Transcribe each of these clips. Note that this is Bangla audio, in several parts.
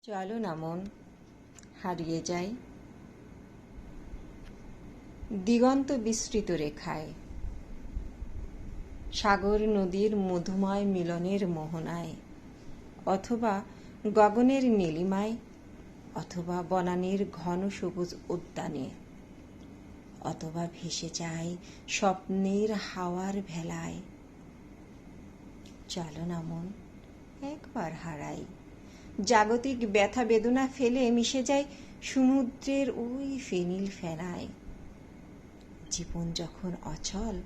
চলো না মন হারিয়ে যাই দিগন্ত বিস্তৃত রেখায়, সাগর নদীর মধুময় মিলনের মোহনায়, অথবা গগনের নীলিমায়, অথবা বনানীর ঘন সবুজ উদ্যানে, অথবা ভেসে যায় স্বপ্নের হাওয়ার ভেলায়। চলো না মন একবার হারাই, জাগতিক ব্যথা বেদনা ফেলে মিশে যায় সমুদ্রের ওই ফেনিল ফেনায়। জীবন যখন অচল,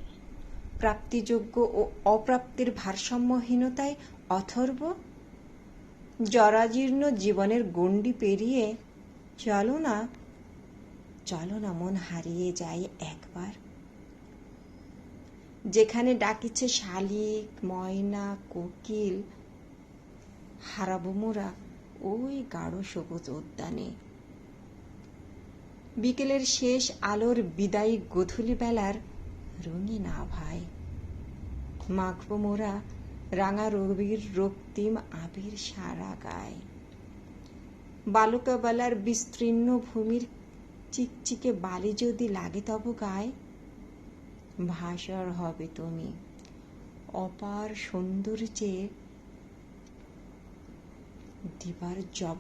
প্রাপ্তিযোগ্য ও অপ্রাপ্তির ভারসাম্যহীনতায় অথর্ব, জরাজীর্ণ জীবনের গণ্ডি পেরিয়ে চলো না মন হারিয়ে যাই একবার, যেখানে ডাকিছে শালিক ময়না কোকিল, হারাবো মোরা ওই গাঢ় সবুজ উদ্যানে। বিকেলের শেষ আলোর বিদায়ী গধূলি বেলার রঙিন আভায় মাখবো মোরা রাঙা রবির রক্তিম আবির সারা গায়। বালুকাবেলার বিস্তীর্ণ ভূমির চিকচিকে বালি যদি লাগে তব গায়ে, ভাসর হবে তুমি অপার সৌন্দর্যে দিবার জব